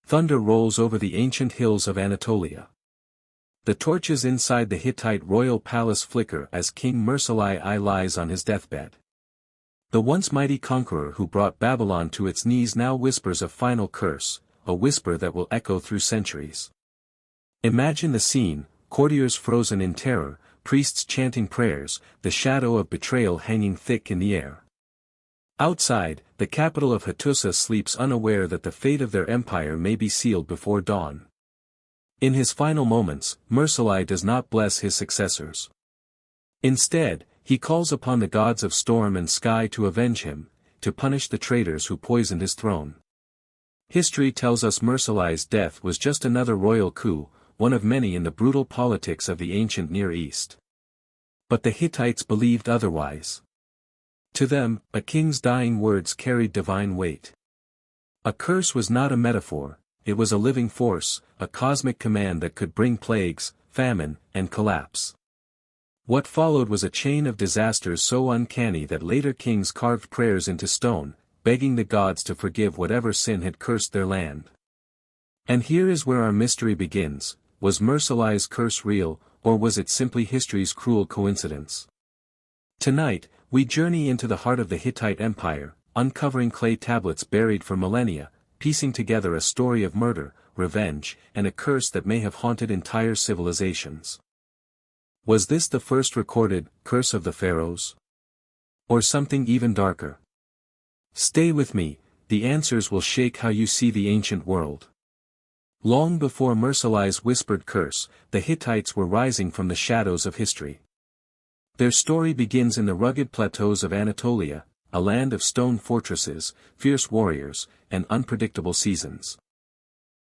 Thunder rolls over the ancient hills of Anatolia. The torches inside the Hittite royal palace flicker as King Mursalai I lies on his deathbed. The once mighty conqueror who brought Babylon to its knees now whispers a final curse, a whisper that will echo through centuries. Imagine the scene, courtiers frozen in terror, priests chanting prayers, the shadow of betrayal hanging thick in the air. Outside, the capital of Hattusa sleeps unaware that the fate of their empire may be sealed before dawn. In his final moments, Mursalai does not bless his successors. Instead, he calls upon the gods of storm and sky to avenge him, to punish the traitors who poisoned his throne. History tells us Mursalai's death was just another royal coup, one of many in the brutal politics of the ancient Near East. But the Hittites believed otherwise. To them, a king's dying words carried divine weight. A curse was not a metaphor, it was a living force, a cosmic command that could bring plagues, famine, and collapse. What followed was a chain of disasters so uncanny that later kings carved prayers into stone, begging the gods to forgive whatever sin had cursed their land. And here is where our mystery begins. Was Mursalai's curse real, or was it simply history's cruel coincidence? Tonight, we journey into the heart of the Hittite Empire, uncovering clay tablets buried for millennia, piecing together a story of murder, revenge, and a curse that may have haunted entire civilizations. Was this the first recorded curse of the pharaohs? Or something even darker? Stay with me, the answers will shake how you see the ancient world. Long before Mursalai's whispered curse, the Hittites were rising from the shadows of history. Their story begins in the rugged plateaus of Anatolia, a land of stone fortresses, fierce warriors, and unpredictable seasons.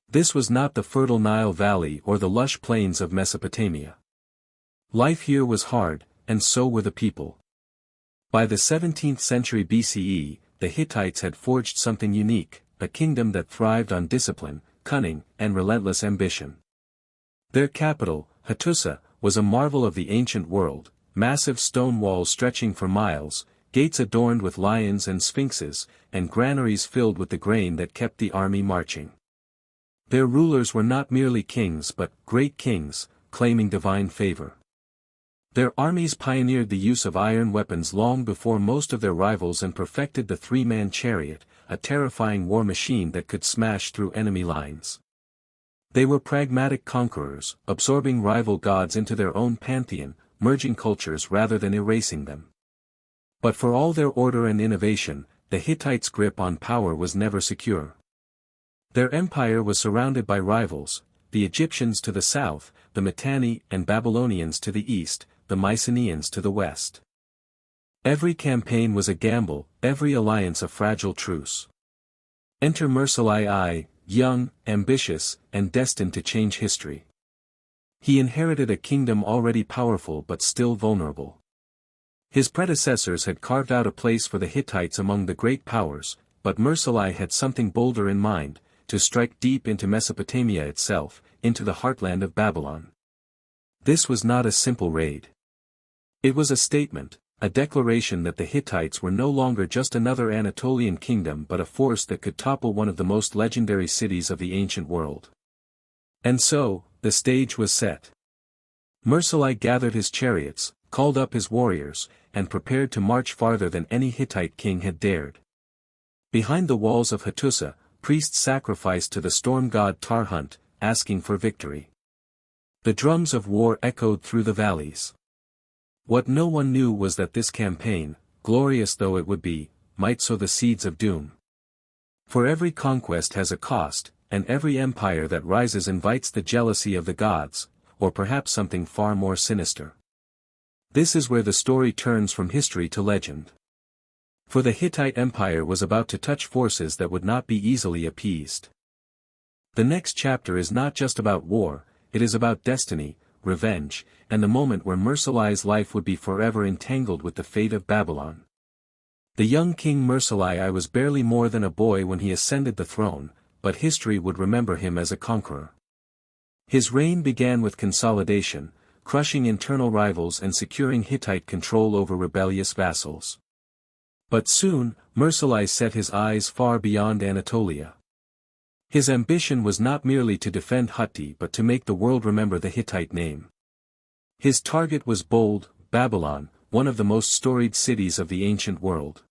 This was not the fertile Nile Valley or the lush plains of Mesopotamia. Life here was hard, and so were the people. By the 17th century BCE, the Hittites had forged something unique, a kingdom that thrived on discipline, cunning, and relentless ambition. Their capital, Hattusa, was a marvel of the ancient world. Massive stone walls stretching for miles, gates adorned with lions and sphinxes, and granaries filled with the grain that kept the army marching. Their rulers were not merely kings but great kings, claiming divine favor. Their armies pioneered the use of iron weapons long before most of their rivals and perfected the three-man chariot, a terrifying war machine that could smash through enemy lines. They were pragmatic conquerors, absorbing rival gods into their own pantheon, merging cultures rather than erasing them. But for all their order and innovation, the Hittites' grip on power was never secure. Their empire was surrounded by rivals, the Egyptians to the south, the Mitanni and Babylonians to the east, the Mycenaeans to the west. Every campaign was a gamble, every alliance a fragile truce. Enter Mursalai I, young, ambitious, and destined to change history. He inherited a kingdom already powerful but still vulnerable. His predecessors had carved out a place for the Hittites among the great powers, but Mursalai had something bolder in mind, to strike deep into Mesopotamia itself, into the heartland of Babylon. This was not a simple raid. It was a statement, a declaration that the Hittites were no longer just another Anatolian kingdom but a force that could topple one of the most legendary cities of the ancient world. And so, the stage was set. Mursalai gathered his chariots, called up his warriors, and prepared to march farther than any Hittite king had dared. Behind the walls of Hattusa, priests sacrificed to the storm god Tarhunt, asking for victory. The drums of war echoed through the valleys. What no one knew was that this campaign, glorious though it would be, might sow the seeds of doom. For every conquest has a cost, and every empire that rises invites the jealousy of the gods, or perhaps something far more sinister. This is where the story turns from history to legend. For the Hittite Empire was about to touch forces that would not be easily appeased. The next chapter is not just about war, it is about destiny, revenge, and the moment where Mursalai's life would be forever entangled with the fate of Babylon. The young king Mursalai I was barely more than a boy when he ascended the throne, but history would remember him as a conqueror. His reign began with consolidation, crushing internal rivals and securing Hittite control over rebellious vassals. But soon, Mursalai set his eyes far beyond Anatolia. His ambition was not merely to defend Hutti but to make the world remember the Hittite name. His target was bold, Babylon, one of the most storied cities of the ancient world.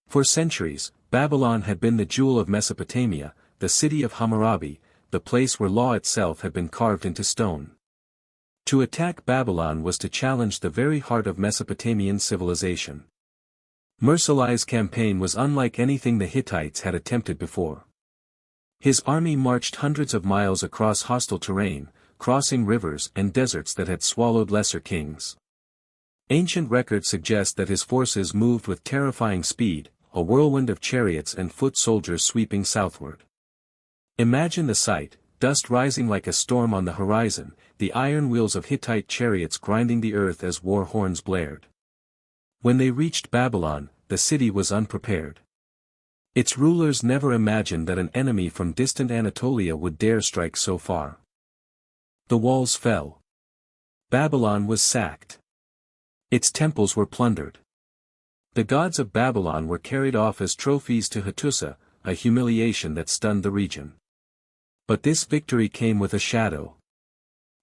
For centuries, Babylon had been the jewel of Mesopotamia, the city of Hammurabi, the place where law itself had been carved into stone. To attack Babylon was to challenge the very heart of Mesopotamian civilization. Mursalai's campaign was unlike anything the Hittites had attempted before. His army marched hundreds of miles across hostile terrain, crossing rivers and deserts that had swallowed lesser kings. Ancient records suggest that his forces moved with terrifying speed, a whirlwind of chariots and foot soldiers sweeping southward. Imagine the sight, dust rising like a storm on the horizon, the iron wheels of Hittite chariots grinding the earth as war horns blared. When they reached Babylon, the city was unprepared. Its rulers never imagined that an enemy from distant Anatolia would dare strike so far. The walls fell. Babylon was sacked. Its temples were plundered. The gods of Babylon were carried off as trophies to Hattusa, a humiliation that stunned the region. But this victory came with a shadow.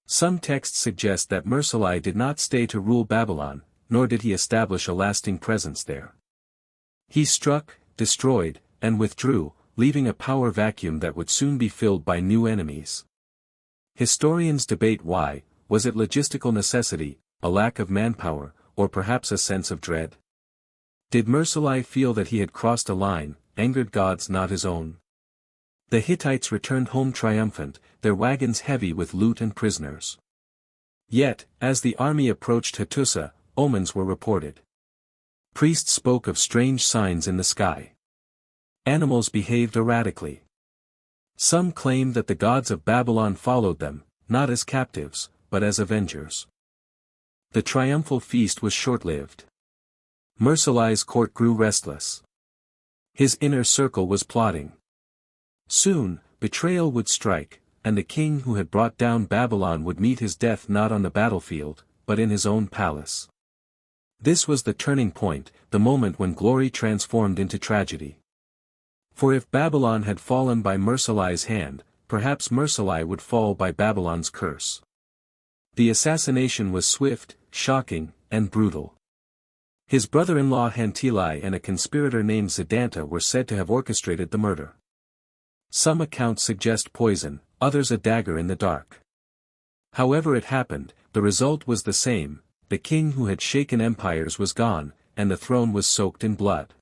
Some texts suggest that Mursalai did not stay to rule Babylon, nor did he establish a lasting presence there. He struck, destroyed, and withdrew, leaving a power vacuum that would soon be filled by new enemies. Historians debate why. Was it logistical necessity, a lack of manpower, or perhaps a sense of dread? Did Mursalai feel that he had crossed a line, angered gods not his own? The Hittites returned home triumphant, their wagons heavy with loot and prisoners. Yet, as the army approached Hattusa, omens were reported. Priests spoke of strange signs in the sky. Animals behaved erratically. Some claimed that the gods of Babylon followed them, not as captives, but as avengers. The triumphal feast was short-lived. Mursalai's court grew restless. His inner circle was plotting. Soon, betrayal would strike, and the king who had brought down Babylon would meet his death not on the battlefield, but in his own palace. This was the turning point, the moment when glory transformed into tragedy. For if Babylon had fallen by Mursalai's hand, perhaps Mursalai would fall by Babylon's curse. The assassination was swift, shocking, and brutal. His brother-in-law Hantili and a conspirator named Zidanta were said to have orchestrated the murder. Some accounts suggest poison, others a dagger in the dark. However it happened, the result was the same: the king who had shaken empires was gone, and the throne was soaked in blood.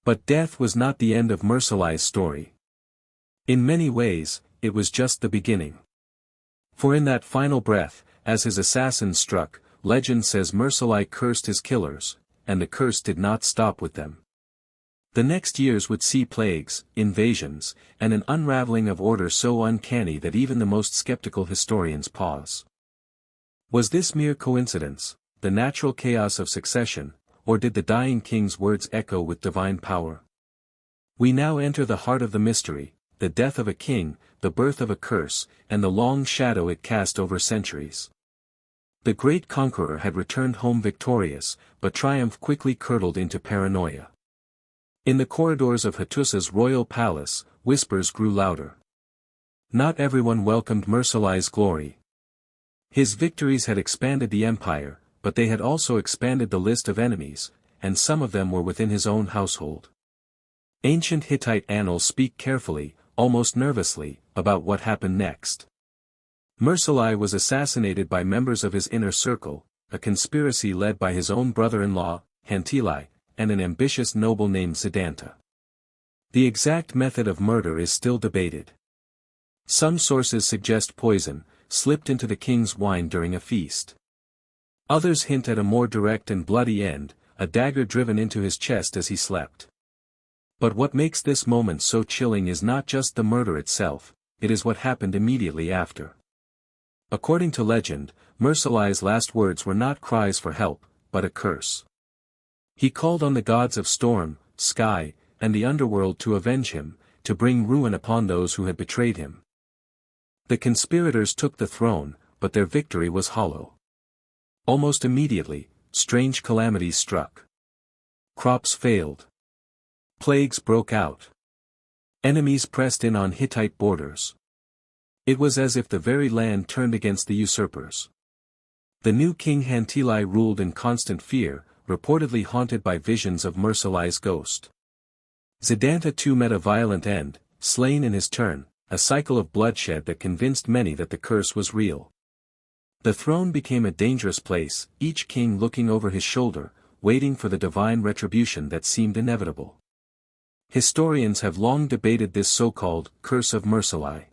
But death was not the end of Mursalai's story. In many ways, it was just the beginning. For in that final breath, as his assassins struck, legend says Mursalai cursed his killers, and the curse did not stop with them. The next years would see plagues, invasions, and an unraveling of order so uncanny that even the most skeptical historians pause. Was this mere coincidence, the natural chaos of succession, or did the dying king's words echo with divine power? We now enter the heart of the mystery, the death of a king, the birth of a curse, and the long shadow it cast over centuries. The great conqueror had returned home victorious, but triumph quickly curdled into paranoia. In the corridors of Hattusa's royal palace, whispers grew louder. Not everyone welcomed Mursalai's glory. His victories had expanded the empire, but they had also expanded the list of enemies, and some of them were within his own household. Ancient Hittite annals speak carefully, almost nervously, about what happened next. Mursalai was assassinated by members of his inner circle, a conspiracy led by his own brother-in-law, Hantili, and an ambitious noble named Zidanta. The exact method of murder is still debated. Some sources suggest poison, slipped into the king's wine during a feast. Others hint at a more direct and bloody end, a dagger driven into his chest as he slept. But what makes this moment so chilling is not just the murder itself, it is what happened immediately after. According to legend, Mursalai's last words were not cries for help, but a curse. He called on the gods of storm, sky, and the underworld to avenge him, to bring ruin upon those who had betrayed him. The conspirators took the throne, but their victory was hollow. Almost immediately, strange calamities struck. Crops failed. Plagues broke out. Enemies pressed in on Hittite borders. It was as if the very land turned against the usurpers. The new king Hantili ruled in constant fear, reportedly haunted by visions of Mursalai's ghost. Zidanta too met a violent end, slain in his turn, a cycle of bloodshed that convinced many that the curse was real. The throne became a dangerous place, each king looking over his shoulder, waiting for the divine retribution that seemed inevitable. Historians have long debated this so-called curse of Mursalai.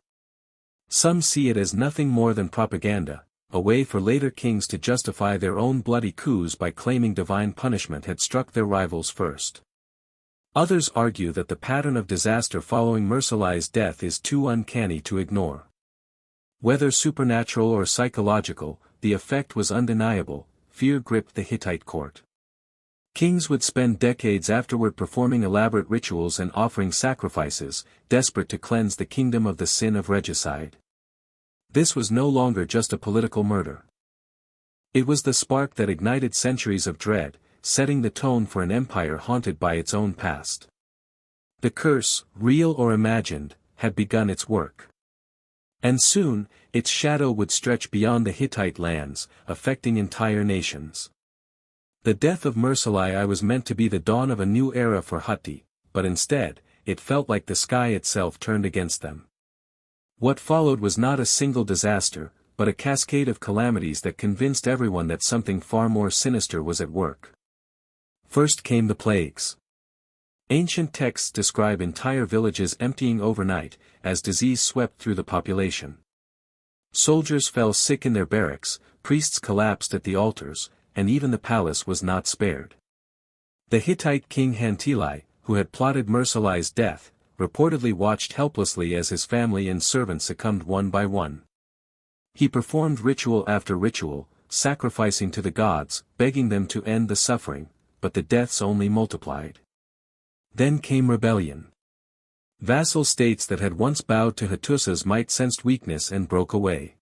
Some see it as nothing more than propaganda, a way for later kings to justify their own bloody coups by claiming divine punishment had struck their rivals first. Others argue that the pattern of disaster following Mursalai's death is too uncanny to ignore. Whether supernatural or psychological, the effect was undeniable. Fear gripped the Hittite court. Kings would spend decades afterward performing elaborate rituals and offering sacrifices, desperate to cleanse the kingdom of the sin of regicide. This was no longer just a political murder. It was the spark that ignited centuries of dread, setting the tone for an empire haunted by its own past. The curse, real or imagined, had begun its work. And soon, its shadow would stretch beyond the Hittite lands, affecting entire nations. The death of Mursalai was meant to be the dawn of a new era for Hutti, but instead, it felt like the sky itself turned against them. What followed was not a single disaster, but a cascade of calamities that convinced everyone that something far more sinister was at work. First came the plagues. Ancient texts describe entire villages emptying overnight, as disease swept through the population. Soldiers fell sick in their barracks, priests collapsed at the altars, and even the palace was not spared. The Hittite king Hantili, who had plotted Mursalai's death, reportedly watched helplessly as his family and servants succumbed one by one. He performed ritual after ritual, sacrificing to the gods, begging them to end the suffering, but the deaths only multiplied. Then came rebellion. Vassal states that had once bowed to Hattusa's might sensed weakness and broke away.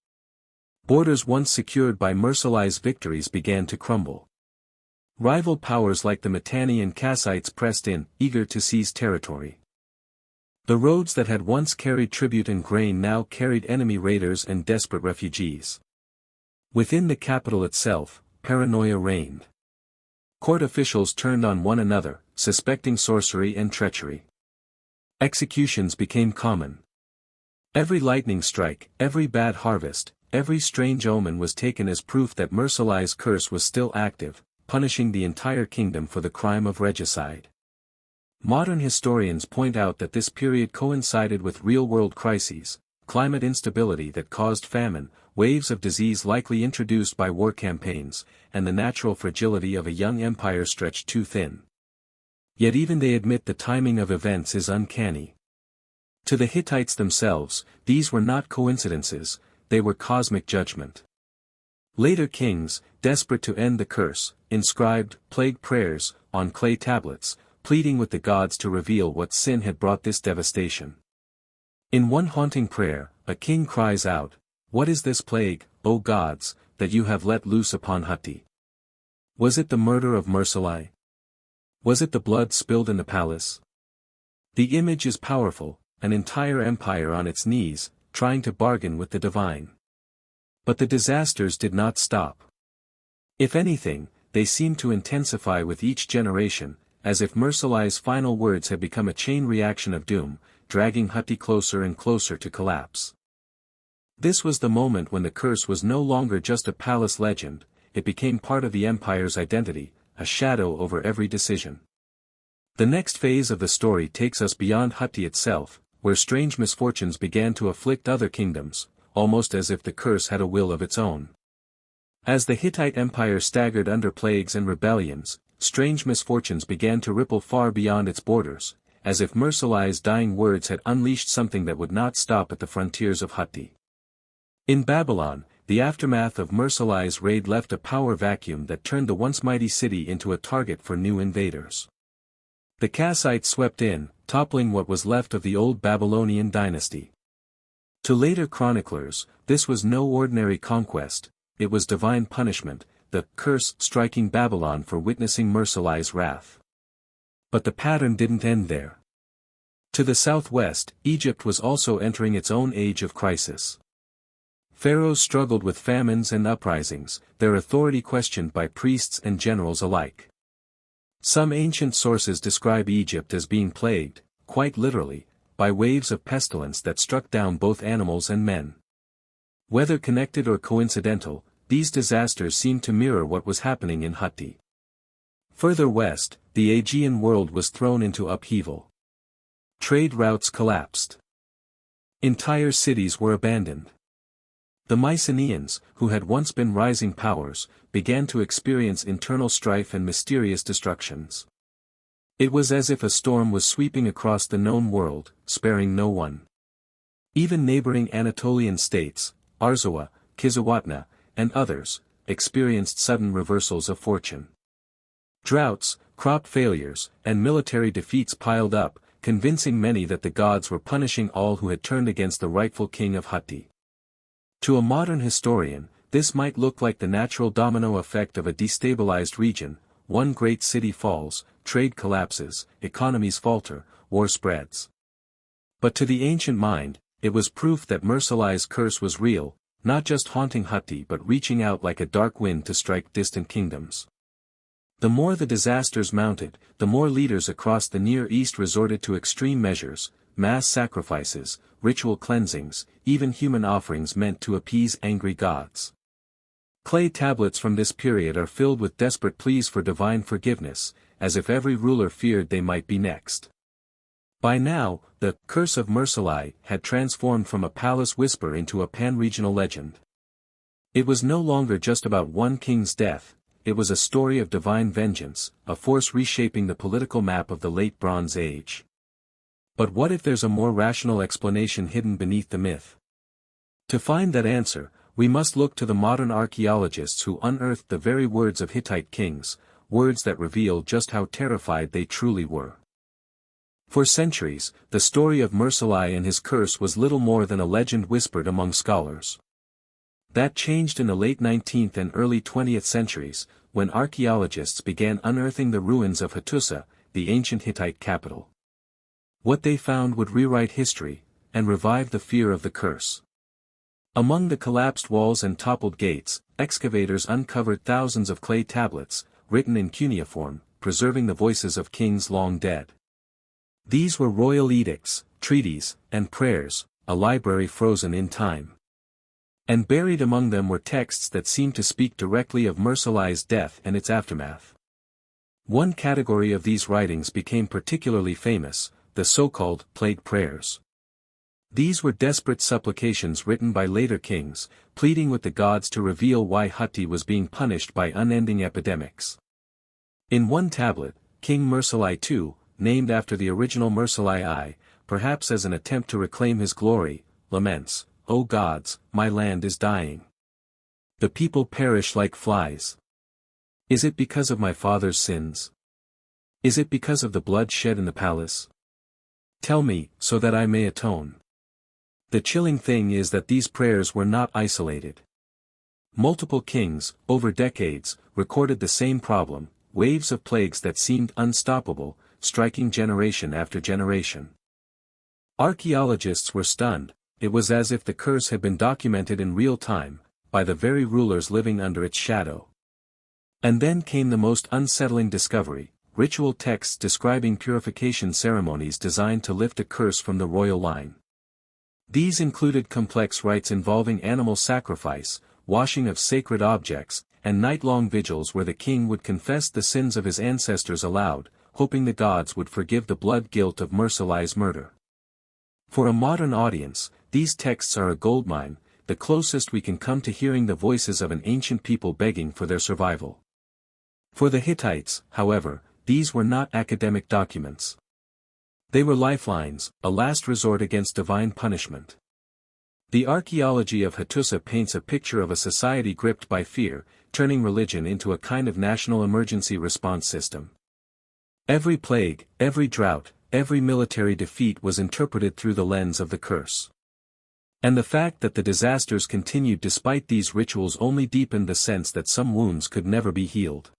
Borders once secured by Mursalai's victories began to crumble. Rival powers like the Mitanni and Kassites pressed in, eager to seize territory. The roads that had once carried tribute and grain now carried enemy raiders and desperate refugees. Within the capital itself, paranoia reigned. Court officials turned on one another, suspecting sorcery and treachery. Executions became common. Every lightning strike, every bad harvest, every strange omen was taken as proof that Mursalai's curse was still active, punishing the entire kingdom for the crime of regicide. Modern historians point out that this period coincided with real-world crises, climate instability that caused famine, waves of disease likely introduced by war campaigns, and the natural fragility of a young empire stretched too thin. Yet even they admit the timing of events is uncanny. To the Hittites themselves, these were not coincidences, they were cosmic judgment. Later kings, desperate to end the curse, inscribed plague prayers on clay tablets, pleading with the gods to reveal what sin had brought this devastation. In one haunting prayer, a king cries out, "What is this plague, O gods, that you have let loose upon Hutti? Was it the murder of Mursalai? Was it the blood spilled in the palace?" The image is powerful, an entire empire on its knees, trying to bargain with the divine. But the disasters did not stop. If anything, they seemed to intensify with each generation, as if Mursalai's final words had become a chain reaction of doom, dragging Hutti closer and closer to collapse. This was the moment when the curse was no longer just a palace legend, it became part of the empire's identity, a shadow over every decision. The next phase of the story takes us beyond Hutti itself, where strange misfortunes began to afflict other kingdoms, almost as if the curse had a will of its own. As the Hittite Empire staggered under plagues and rebellions, strange misfortunes began to ripple far beyond its borders, as if Mursalai's dying words had unleashed something that would not stop at the frontiers of Hutti. In Babylon, the aftermath of Mursalai's raid left a power vacuum that turned the once mighty city into a target for new invaders. The Kassites swept in, toppling what was left of the old Babylonian dynasty. To later chroniclers, this was no ordinary conquest, it was divine punishment, the curse striking Babylon for witnessing Mursalai's wrath. But the pattern didn't end there. To the southwest, Egypt was also entering its own age of crisis. Pharaohs struggled with famines and uprisings, their authority questioned by priests and generals alike. Some ancient sources describe Egypt as being plagued, quite literally, by waves of pestilence that struck down both animals and men. Whether connected or coincidental, these disasters seem to mirror what was happening in Hittite. Further west, the Aegean world was thrown into upheaval. Trade routes collapsed. Entire cities were abandoned. The Mycenaeans, who had once been rising powers, began to experience internal strife and mysterious destructions. It was as if a storm was sweeping across the known world, sparing no one. Even neighboring Anatolian states, Arzawa, Kizzuwatna, and others, experienced sudden reversals of fortune. Droughts, crop failures, and military defeats piled up, convincing many that the gods were punishing all who had turned against the rightful king of Hittite. To a modern historian, this might look like the natural domino effect of a destabilized region: one great city falls, trade collapses, economies falter, war spreads. But to the ancient mind, it was proof that Mursalai's curse was real, not just haunting Hittite but reaching out like a dark wind to strike distant kingdoms. The more the disasters mounted, the more leaders across the Near East resorted to extreme measures: mass sacrifices, ritual cleansings, even human offerings meant to appease angry gods. Clay tablets from this period are filled with desperate pleas for divine forgiveness, as if every ruler feared they might be next. By now, the curse of Mursalai had transformed from a palace whisper into a pan-regional legend. It was no longer just about one king's death, it was a story of divine vengeance, a force reshaping the political map of the Late Bronze Age. But what if there's a more rational explanation hidden beneath the myth? To find that answer, we must look to the modern archaeologists who unearthed the very words of Hittite kings, words that reveal just how terrified they truly were. For centuries, the story of Mursalai and his curse was little more than a legend whispered among scholars. That changed in the late 19th and early 20th centuries, when archaeologists began unearthing the ruins of Hattusa, the ancient Hittite capital. What they found would rewrite history, and revive the fear of the curse. Among the collapsed walls and toppled gates, excavators uncovered thousands of clay tablets, written in cuneiform, preserving the voices of kings long dead. These were royal edicts, treaties, and prayers, a library frozen in time. And buried among them were texts that seemed to speak directly of Mursalai's death and its aftermath. One category of these writings became particularly famous: the so-called plague prayers. These were desperate supplications written by later kings, pleading with the gods to reveal why Hittite was being punished by unending epidemics. In one tablet, King Mursalai II, named after the original Mursalai I, perhaps as an attempt to reclaim his glory, laments, "O gods, my land is dying. The people perish like flies. Is it because of my father's sins? Is it because of the blood shed in the palace? Tell me, so that I may atone." The chilling thing is that these prayers were not isolated. Multiple kings, over decades, recorded the same problem: waves of plagues that seemed unstoppable, striking generation after generation. Archaeologists were stunned. It was as if the curse had been documented in real time, by the very rulers living under its shadow. And then came the most unsettling discovery: ritual texts describing purification ceremonies designed to lift a curse from the royal line. These included complex rites involving animal sacrifice, washing of sacred objects, and night-long vigils where the king would confess the sins of his ancestors aloud, hoping the gods would forgive the blood guilt of Mursalai's murder. For a modern audience, these texts are a goldmine, the closest we can come to hearing the voices of an ancient people begging for their survival. For the Hittites, however, these were not academic documents. They were lifelines, a last resort against divine punishment. The archaeology of Hattusa paints a picture of a society gripped by fear, turning religion into a kind of national emergency response system. Every plague, every drought, every military defeat was interpreted through the lens of the curse. And the fact that the disasters continued despite these rituals only deepened the sense that some wounds could never be healed.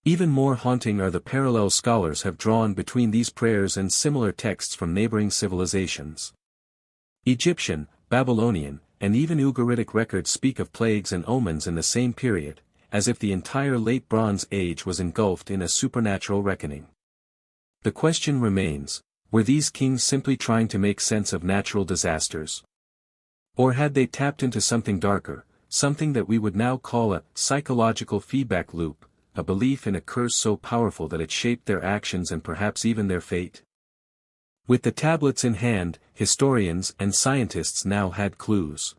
Even more haunting are the parallels scholars have drawn between these prayers and similar texts from neighboring civilizations. Egyptian, Babylonian, and even Ugaritic records speak of plagues and omens in the same period, as if the entire Late Bronze Age was engulfed in a supernatural reckoning. The question remains, were these kings simply trying to make sense of natural disasters? Or had they tapped into something darker, something that we would now call a psychological feedback loop, a belief in a curse so powerful that it shaped their actions and perhaps even their fate? With the tablets in hand, historians and scientists now had clues.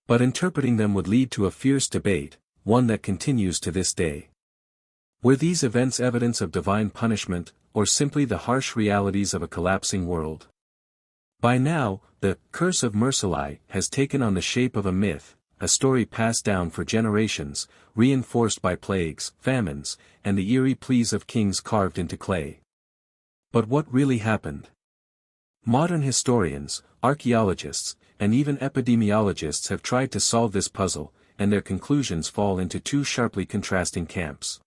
But interpreting them would lead to a fierce debate, one that continues to this day. Were these events evidence of divine punishment, or simply the harsh realities of a collapsing world? By now, the curse of Mursalai has taken on the shape of a myth, a story passed down for generations, reinforced by plagues, famines, and the eerie pleas of kings carved into clay. But what really happened? Modern historians, archaeologists, and even epidemiologists have tried to solve this puzzle, and their conclusions fall into two sharply contrasting camps.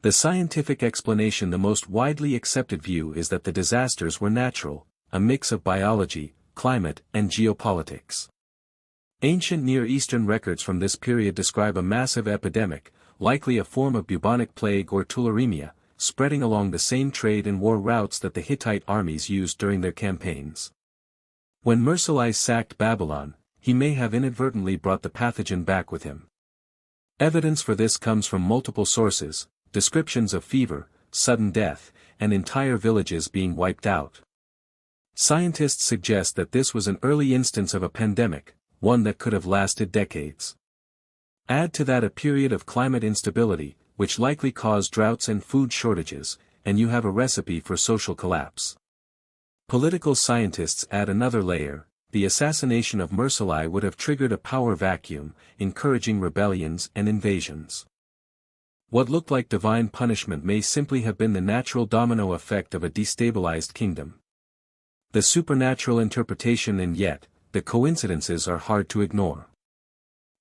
The scientific explanation, the most widely accepted view, is that the disasters were natural, a mix of biology, climate, and geopolitics. Ancient Near Eastern records from this period describe a massive epidemic, likely a form of bubonic plague or tularemia, spreading along the same trade and war routes that the Hittite armies used during their campaigns. When Mursalai sacked Babylon, he may have inadvertently brought the pathogen back with him. Evidence for this comes from multiple sources, descriptions of fever, sudden death, and entire villages being wiped out. Scientists suggest that this was an early instance of a pandemic, one that could have lasted decades. Add to that a period of climate instability, which likely caused droughts and food shortages, and you have a recipe for social collapse. Political scientists add another layer: the assassination of Mursalai would have triggered a power vacuum, encouraging rebellions and invasions. What looked like divine punishment may simply have been the natural domino effect of a destabilized kingdom. The supernatural interpretation, and yet, the coincidences are hard to ignore.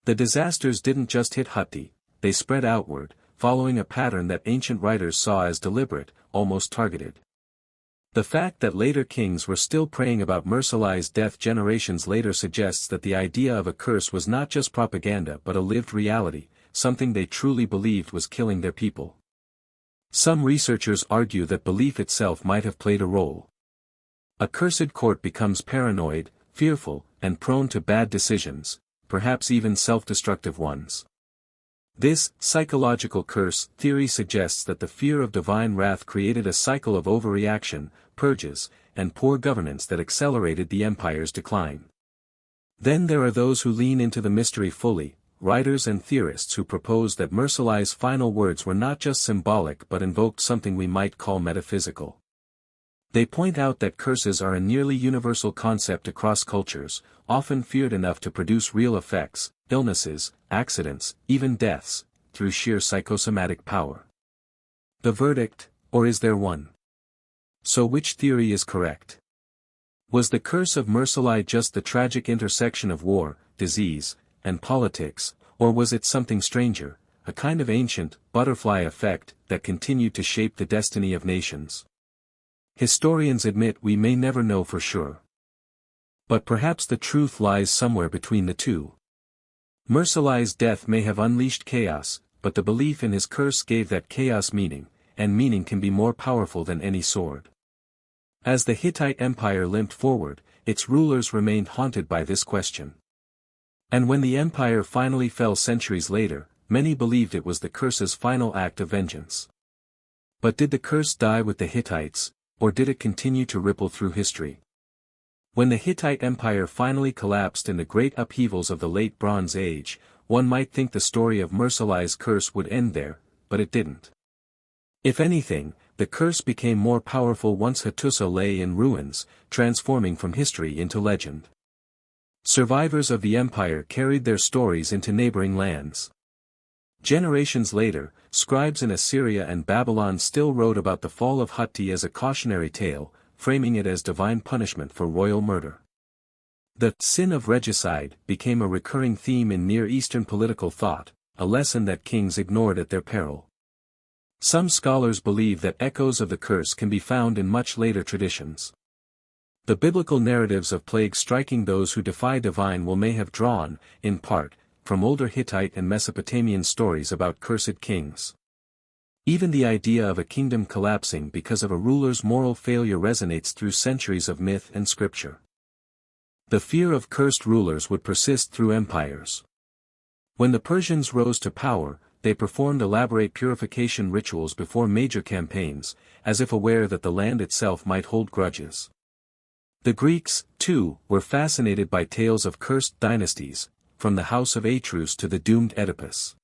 The disasters didn't just hit Hutti, they spread outward, following a pattern that ancient writers saw as deliberate, almost targeted. The fact that later kings were still praying about Mursalai's death generations later suggests that the idea of a curse was not just propaganda but a lived reality, something they truly believed was killing their people. Some researchers argue that belief itself might have played a role. A cursed court becomes paranoid, fearful, and prone to bad decisions, perhaps even self-destructive ones. This psychological curse theory suggests that the fear of divine wrath created a cycle of overreaction, purges, and poor governance that accelerated the empire's decline. Then there are those who lean into the mystery fully, writers and theorists who propose that Mursalai's final words were not just symbolic but invoked something we might call metaphysical. They point out that curses are a nearly universal concept across cultures, often feared enough to produce real effects, illnesses, accidents, even deaths, through sheer psychosomatic power. The verdict, or is there one? So which theory is correct? Was the curse of Mursalai just the tragic intersection of war, disease, and politics, or was it something stranger, a kind of ancient, butterfly effect that continued to shape the destiny of nations? Historians admit we may never know for sure. But perhaps the truth lies somewhere between the two. Mursalai's death may have unleashed chaos, but the belief in his curse gave that chaos meaning, and meaning can be more powerful than any sword. As the Hittite Empire limped forward, its rulers remained haunted by this question. And when the empire finally fell centuries later, many believed it was the curse's final act of vengeance. But did the curse die with the Hittites, or did it continue to ripple through history? When the Hittite Empire finally collapsed in the great upheavals of the Late Bronze Age, one might think the story of Mursalai's curse would end there, but it didn't. If anything, the curse became more powerful once Hattusa lay in ruins, transforming from history into legend. Survivors of the empire carried their stories into neighboring lands. Generations later, scribes in Assyria and Babylon still wrote about the fall of Hutti as a cautionary tale, framing it as divine punishment for royal murder. The sin of regicide became a recurring theme in Near Eastern political thought, a lesson that kings ignored at their peril. Some scholars believe that echoes of the curse can be found in much later traditions. The biblical narratives of plagues striking those who defy divine will may have drawn, in part, from older Hittite and Mesopotamian stories about cursed kings. Even the idea of a kingdom collapsing because of a ruler's moral failure resonates through centuries of myth and scripture. The fear of cursed rulers would persist through empires. When the Persians rose to power, they performed elaborate purification rituals before major campaigns, as if aware that the land itself might hold grudges. The Greeks, too, were fascinated by tales of cursed dynasties, from the house of Atreus to the doomed Oedipus.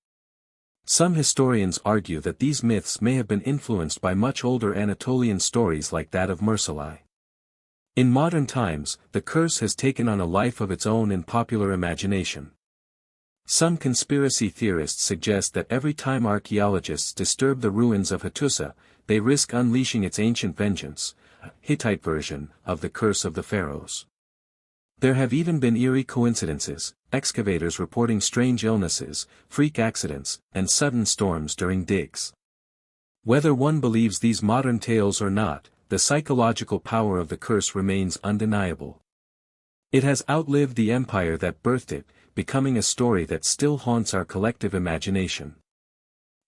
Some historians argue that these myths may have been influenced by much older Anatolian stories like that of Mursalai. In modern times, the curse has taken on a life of its own in popular imagination. Some conspiracy theorists suggest that every time archaeologists disturb the ruins of Hattusa, they risk unleashing its ancient vengeance, a Hittite version of the curse of the pharaohs. There have even been eerie coincidences, excavators reporting strange illnesses, freak accidents, and sudden storms during digs. Whether one believes these modern tales or not, the psychological power of the curse remains undeniable. It has outlived the empire that birthed it, becoming a story that still haunts our collective imagination.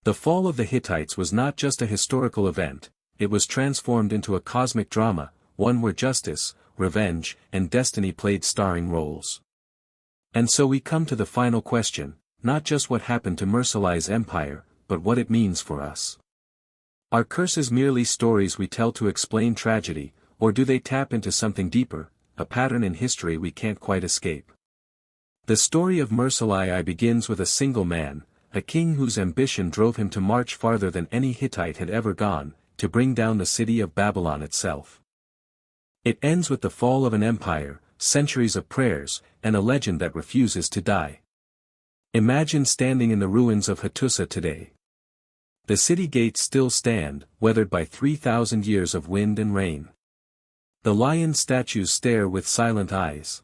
The fall of the Hittites was not just a historical event, it was transformed into a cosmic drama, one where justice, revenge, and destiny played starring roles. And so we come to the final question, not just what happened to Mursalai's empire, but what it means for us. Are curses merely stories we tell to explain tragedy, or do they tap into something deeper, a pattern in history we can't quite escape? The story of Mursalai begins with a single man, a king whose ambition drove him to march farther than any Hittite had ever gone, to bring down the city of Babylon itself. It ends with the fall of an empire, centuries of prayers, and a legend that refuses to die. Imagine standing in the ruins of Hattusa today. The city gates still stand, weathered by 3,000 years of wind and rain. The lion statues stare with silent eyes.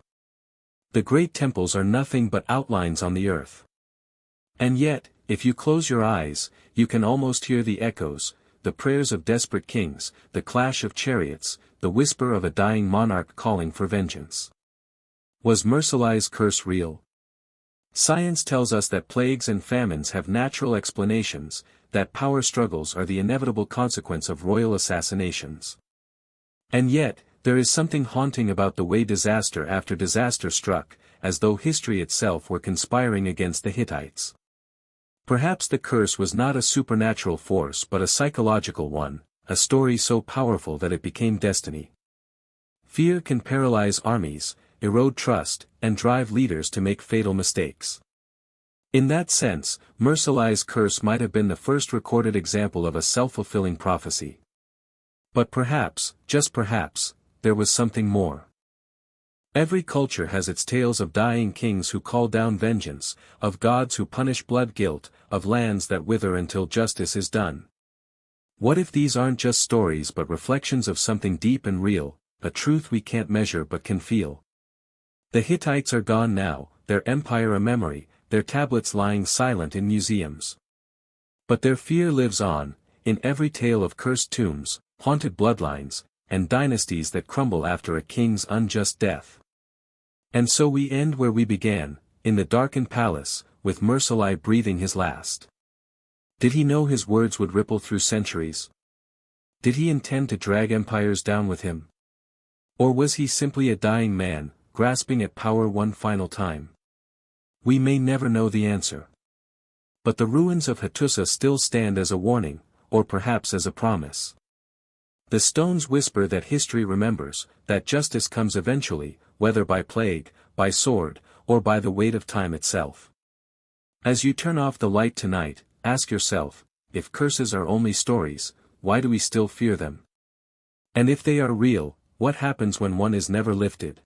The great temples are nothing but outlines on the earth. And yet, if you close your eyes, you can almost hear the echoes, the prayers of desperate kings, the clash of chariots, the whisper of a dying monarch calling for vengeance. Was Mursalai's curse real? Science tells us that plagues and famines have natural explanations, that power struggles are the inevitable consequence of royal assassinations. And yet, there is something haunting about the way disaster after disaster struck, as though history itself were conspiring against the Hittites. Perhaps the curse was not a supernatural force but a psychological one, a story so powerful that it became destiny. Fear can paralyze armies, erode trust, and drive leaders to make fatal mistakes. In that sense, Mursalai's curse might have been the first recorded example of a self-fulfilling prophecy. But perhaps, just perhaps, there was something more. Every culture has its tales of dying kings who call down vengeance, of gods who punish blood guilt, of lands that wither until justice is done. What if these aren't just stories but reflections of something deep and real, a truth we can't measure but can feel? The Hittites are gone now, their empire a memory, their tablets lying silent in museums. But their fear lives on, in every tale of cursed tombs, haunted bloodlines, and dynasties that crumble after a king's unjust death. And so we end where we began, in the darkened palace, with Mursalai breathing his last. Did he know his words would ripple through centuries? Did he intend to drag empires down with him? Or was he simply a dying man, grasping at power one final time? We may never know the answer. But the ruins of Hattusa still stand as a warning, or perhaps as a promise. The stones whisper that history remembers, that justice comes eventually, whether by plague, by sword, or by the weight of time itself. As you turn off the light tonight, ask yourself, if curses are only stories, why do we still fear them? And if they are real, what happens when one is never lifted?